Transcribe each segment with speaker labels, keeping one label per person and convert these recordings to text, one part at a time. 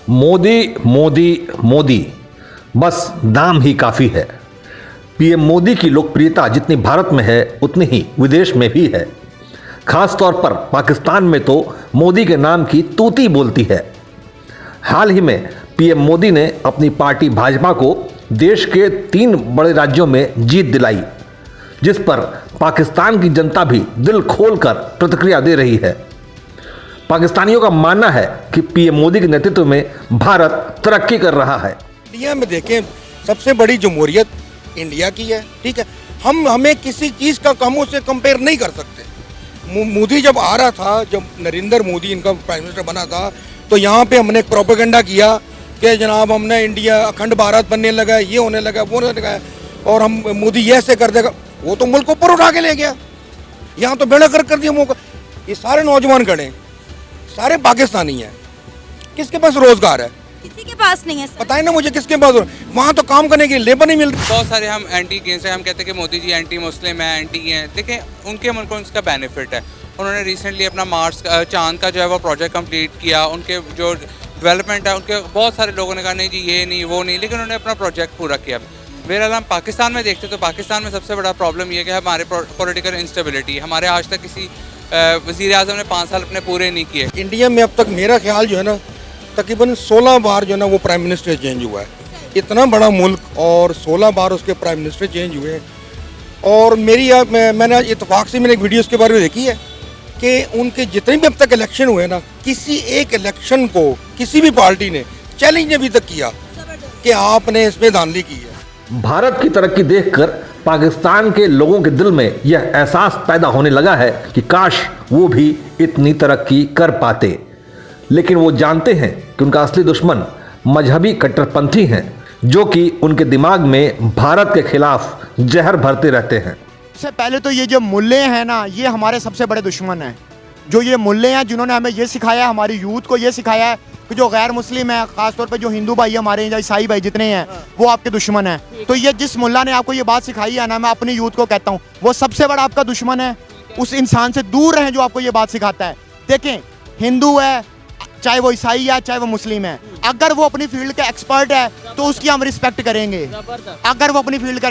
Speaker 1: मोदी मोदी मोदी, बस नाम ही काफ़ी है। पीएम मोदी की लोकप्रियता जितनी भारत में है उतनी ही विदेश में भी है। खास तौर पर पाकिस्तान में तो मोदी के नाम की तूती बोलती है। हाल ही में पीएम मोदी ने अपनी पार्टी भाजपा को देश के 3 बड़े राज्यों में जीत दिलाई, जिस पर पाकिस्तान की जनता भी दिल खोलकर प्रतिक्रिया दे रही है। पाकिस्तानियों का मानना है कि पीएम मोदी के नेतृत्व में भारत तरक्की कर रहा है।
Speaker 2: इंडिया में देखें, सबसे बड़ी जमहूरियत इंडिया की है, ठीक है। हमें किसी चीज़ का हम उससे कंपेयर नहीं कर सकते। मोदी जब आ रहा था, जब नरेंद्र मोदी इनका प्राइम मिनिस्टर बना था, तो यहाँ पे हमने प्रोपेगेंडा किया कि जनाब हमने इंडिया अखंड भारत बनने लगा, ये होने लगा, वो होने लगा, और हम मोदी ये ऐसे कर देगा। वो तो मुल्क ऊपर उठा के ले गया, यहाँ तो बेड़ा कर दिया मौका। ये सारे नौजवान खड़े, सारे पाकिस्तानी हैं, किसके पास रोजगार है?
Speaker 3: किसी के पास नहीं है।
Speaker 2: बताए ना मुझे किसके पास, वहाँ तो काम करने के लिए लेबर नहीं मिल रही।
Speaker 4: बहुत सारे हम एंटी गेंस हैं, हम कहते हैं कि मोदी जी एंटी मुस्लिम है, एंटी हैं। देखें, उनके मुल्क को इसका बेनिफिट है। उन्होंने रिसेंटली अपना मार्स चांद का जो है वो प्रोजेक्ट कंप्लीट किया। उनके जो डेवलपमेंट है, उनके बहुत सारे लोगों ने कहा नहीं जी ये नहीं वो नहीं, लेकिन उन्होंने अपना प्रोजेक्ट पूरा किया। बहरहाल हम पाकिस्तान में देखते तो पाकिस्तान में सबसे बड़ा प्रॉब्लम ये कि हमारे पॉलिटिकल इंस्टेबिलिटी। हमारे आज तक किसी वज़ीर आज़म ने 5 साल अपने पूरे नहीं किए।
Speaker 2: इंडिया में अब तक मेरा ख्याल जो है ना, तकरीबन 16 बार जो है ना वो प्राइम मिनिस्टर चेंज हुआ है। इतना बड़ा मुल्क और 16 बार उसके प्राइम मिनिस्टर चेंज हुए। और मैंने इत्तेफाक से मैंने एक वीडियो उसके बारे में देखी है कि उनके जितने भी अब तक इलेक्शन हुए ना, किसी एक इलेक्शन को किसी भी पार्टी ने चैलेंज अभी तक किया कि आपने इसमें धांधली की है।
Speaker 1: भारत की तरक्की देखकर पाकिस्तान के लोगों के दिल में यह एहसास पैदा होने लगा है कि काश वो भी इतनी तरक्की कर पाते। लेकिन वो जानते हैं कि उनका असली दुश्मन मजहबी कट्टरपंथी हैं, जो कि उनके दिमाग में भारत के खिलाफ जहर भरते रहते हैं।
Speaker 5: सबसे पहले तो ये जो मुल्ले हैं ना, ये हमारे सबसे बड़े दुश्मन हैं। जो ये मुल्ले हैं जिन्होंने हमें ये सिखाया, हमारी यूथ को ये सिखाया है कि जो गैर मुस्लिम है, खासतौर पे जो हिंदू भाई हमारे हैं, ईसाई भाई जितने हैं, वो आपके दुश्मन हैं। तो ये जिस मुल्ला ने आपको ये बात सिखाई है ना, मैं अपनी यूथ को कहता हूँ वो सबसे बड़ा आपका दुश्मन है। उस इंसान से दूर रहें जो आपको ये बात सिखाता है। देखें, हिंदू है, चाहे वो ईसाई है, चाहे वो मुस्लिम है, अगर वो अपनी फील्ड का एक्सपर्ट है तो उसकी हम रिस्पेक्ट करेंगे। अगर वो अपनी फील्ड का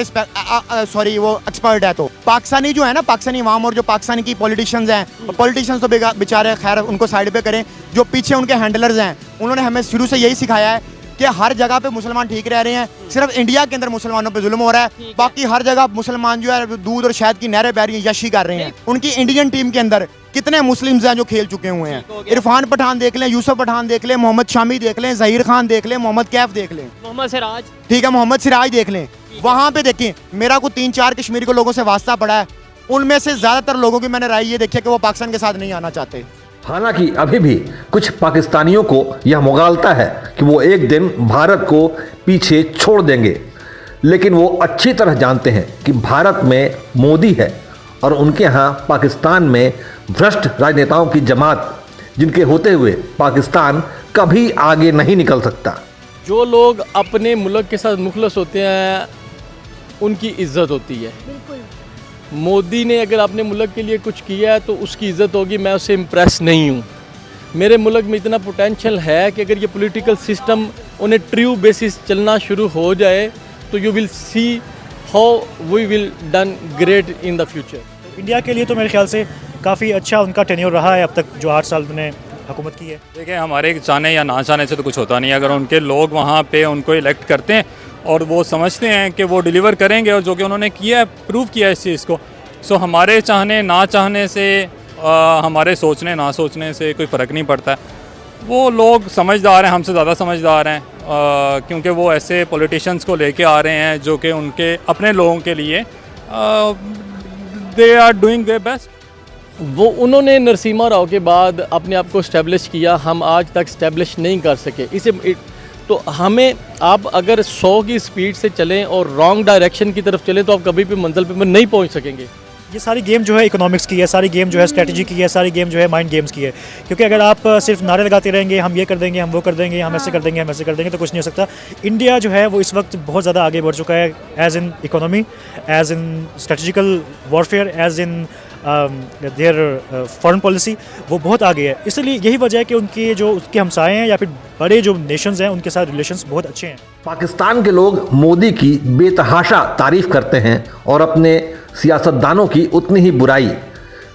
Speaker 5: वो एक्सपर्ट है तो पाकिस्तानी जो है ना, पाकिस्तानी अवाम और जो पाकिस्तानी की पॉलिटिशियंस हैं, और पॉलिटिशियंस तो बेचारे खैर उनको साइड पे करें, जो पीछे उनके हैंडलर्स हैं, उन्होंने हमें शुरू से यही सिखाया है कि हर जगह पे मुसलमान ठीक रह रहे हैं। सिर्फ इंडिया के अंदर मुसलमानों पे जुल्म हो रहा है, बाकी हर जगह मुसलमान जो है दूध और शहद की नहरें बह रही हैं, यशी कर रहे हैं। उनकी इंडियन टीम के अंदर कितने मुस्लिम्स हैं जो खेल चुके हुए हैं। इरफान पठान देख लें, यूसुफ पठान देख लें, मोहम्मद शामी देख लें, जहीर खान देख लें, मोहम्मद कैफ देख लें,
Speaker 6: मोहम्मद सिराज,
Speaker 5: ठीक है, मोहम्मद सिराज देख लें। वहाँ पे देखें, मेरा को 3-4 कश्मीरी को लोगों से वास्ता पड़ा है, उनमें से ज़्यादातर लोगों की मैंने राय ये देखी है कि वो पाकिस्तान के साथ नहीं आना चाहते।
Speaker 1: हालांकि अभी भी कुछ पाकिस्तानियों को यह मुगालता है कि वो एक दिन भारत को पीछे छोड़ देंगे, लेकिन वो अच्छी तरह जानते हैं कि भारत में मोदी है और उनके यहाँ पाकिस्तान में भ्रष्ट राजनेताओं की जमात, जिनके होते हुए पाकिस्तान कभी आगे नहीं निकल सकता।
Speaker 6: जो लोग अपने मुल्क के साथ मुखलस होते हैं उनकी इज्जत होती है। मोदी ने अगर अपने मुल्क के लिए कुछ किया है तो उसकी इज़्ज़त होगी। मैं उससे इम्प्रेस नहीं हूँ। मेरे मुल्क में इतना पोटेंशियल है कि अगर ये पॉलिटिकल सिस्टम उन्हें ट्रू बेसिस चलना शुरू हो जाए तो you will see how we will done great in the future.
Speaker 7: India के लिए तो मेरे ख्याल से काफ़ी अच्छा उनका टेन्योर रहा है अब तक, जो 8 साल उन्होंने हुकूमत की है।
Speaker 8: देखिए, हमारे चाहने या ना चाहने से तो कुछ होता नहीं है। अगर उनके लोग वहाँ पे उनको इलेक्ट करते हैं और वो समझते हैं कि वो डिलीवर करेंगे, और जो कि उन्होंने किया है, प्रूव किया है इस चीज़ को, सो हमारे चाहने ना चाहने से, हमारे सोचने ना सोचने से कोई फ़र्क नहीं पड़ता है। वो लोग समझदार हैं, हमसे ज़्यादा समझदार हैं, क्योंकि वो ऐसे पॉलिटिशियंस को लेके आ रहे हैं जो कि उनके अपने लोगों के लिए they are doing their best.
Speaker 6: वो उन्होंने नरसिम्हा राव के बाद अपने आप को इस्टेब्लिश किया, हम आज तक इस्टेब्लिश नहीं कर सके। इसे तो हमें, आप अगर 100 की स्पीड से चलें और रॉन्ग डायरेक्शन की तरफ चलें तो आप कभी भी मंजिल पे नहीं पहुंच सकेंगे।
Speaker 7: ये सारी गेम जो है इकोनॉमिक्स की है, सारी गेम जो है स्ट्रेटजी की है, सारी गेम जो है माइंड गेम्स की है। क्योंकि अगर आप सिर्फ नारे लगाते रहेंगे, हम ये कर देंगे, हम वो कर देंगे, हम ऐसे कर देंगे, हम ऐसे कर देंगे, तो कुछ नहीं हो सकता। इंडिया जो है वो इस वक्त बहुत ज़्यादा आगे बढ़ चुका है, as in economy, as in strategical warfare, as in their foreign policy, वो बहुत आगे है। इसलिए यही वजह है कि उनके जो उसके हमसाए हैं या फिर बड़े जो नेशंस हैं उनके साथ रिलेशंस बहुत अच्छे हैं।
Speaker 1: पाकिस्तान के लोग मोदी की बेतहाशा तारीफ करते हैं और अपने सियासतदानों की उतनी ही बुराई।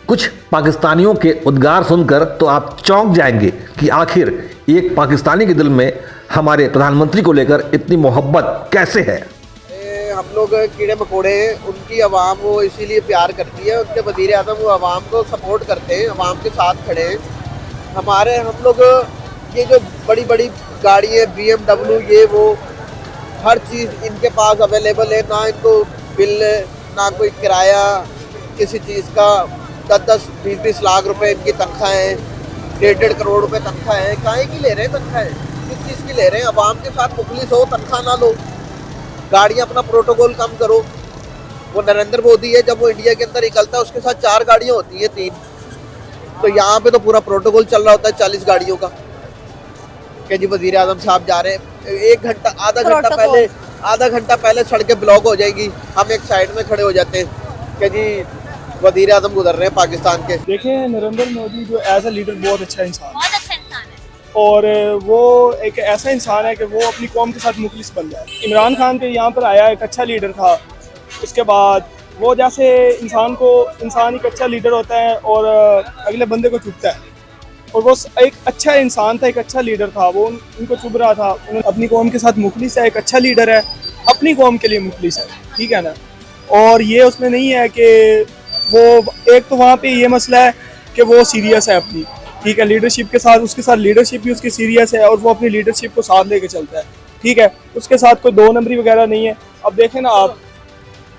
Speaker 1: कुछ पाकिस्तानियों के उद्गार सुनकर तो आप चौंक जाएंगे कि आखिर एक पाकिस्तानी के दिल में हमारे प्रधानमंत्री को लेकर इतनी मोहब्बत कैसे है।
Speaker 3: हम लोग कीड़े मकोड़े हैं, उनकी आवाम वो इसीलिए प्यार करती है, उनके वज़ीर आज़म वो आवाम को सपोर्ट करते हैं, आवाम के साथ खड़े हैं। हम लोग ये जो बड़ी बड़ी गाड़ी है BMW ये वो हर चीज़ इनके पास अवेलेबल है, ना इनको बिल ना कोई किराया किसी चीज़ का। 10-20 लाख रुपए इनकी तनख्वाह है, 1.5 करोड़ रुपए तनख्वाह है। काहे की ले रहे हैं तनख्वाहें, किस चीज़ की ले रहे हैं? आवाम के साथ मुखलिस हो, तनख्वाह ना लो, गाड़ियाँ अपना प्रोटोकॉल कम करो। वो नरेंद्र मोदी है, जब वो इंडिया के अंदर निकलता है उसके साथ 4 गाड़ियाँ होती हैं, 3। तो यहाँ पे तो पूरा प्रोटोकॉल चल रहा होता है 40 गाड़ियों का कि जी वज़ीर आज़म साहब जा रहे हैं। 1 घंटा आधा घंटा पहले सड़कें ब्लॉक हो जाएगी, हम एक साइड में खड़े हो जाते हैं कि जी वज़ीर आज़म गुजर रहे हैं पाकिस्तान के।
Speaker 9: देखें नरेंद्र मोदी जो एज ए लीडर बहुत अच्छा इंसान है और वो एक ऐसा इंसान है कि वो अपनी कौम के साथ मुखलिस बन जाए। इमरान खान के यहाँ पर आया, एक अच्छा लीडर था। उसके बाद वो जैसे इंसान एक अच्छा लीडर होता है और अगले बंदे को चुभता है, और वो एक अच्छा इंसान था, एक अच्छा लीडर था, वो उनको चुभ रहा था। अपनी कौम के साथ मुखलिस है, एक अच्छा लीडर है, अपनी कौम के लिए मुखलिस है, ठीक है ना। और ये उसमें नहीं है कि वो एक तो वहाँ पे ये मसला है कि वो सीरियस है अपनी, ठीक है, लीडरशिप के साथ, उसके साथ लीडरशिप भी उसकी सीरियस है और वो अपनी लीडरशिप को साथ लेके चलता है, ठीक है। उसके साथ कोई 2 नंबरी वगैरह नहीं है। अब देखें ना आप,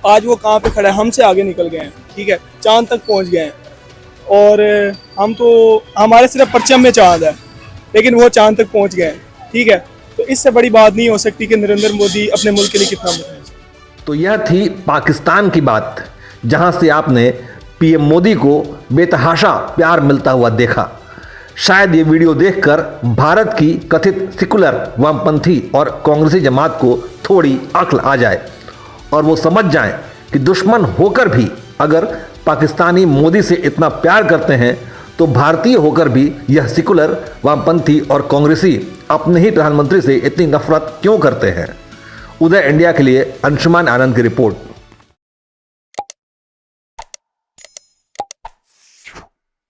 Speaker 9: आज वो कहाँ पे खड़ा है, हमसे आगे निकल गए हैं, ठीक है, चांद तक पहुँच गए हैं। और हम तो हमारे सिर्फ परचम में चांद है, लेकिन वो चांद तक पहुँच गए हैं, ठीक है। तो इससे बड़ी बात नहीं हो सकती कि नरेंद्र मोदी अपने मुल्क के लिए कितना मुखलिस है।
Speaker 1: तो यह थी पाकिस्तान की बात, जहां से आपने पीएम मोदी को बेतहाशा प्यार मिलता हुआ देखा। शायद ये वीडियो देखकर भारत की कथित सेकुलर वामपंथी और कांग्रेसी जमात को थोड़ी अक्ल आ जाए और वो समझ जाएं कि दुश्मन होकर भी अगर पाकिस्तानी मोदी से इतना प्यार करते हैं तो भारतीय होकर भी यह सेकुलर वामपंथी और कांग्रेसी अपने ही प्रधानमंत्री से इतनी नफरत क्यों करते हैं। उदय इंडिया के लिए अंशुमान आनंद की रिपोर्ट।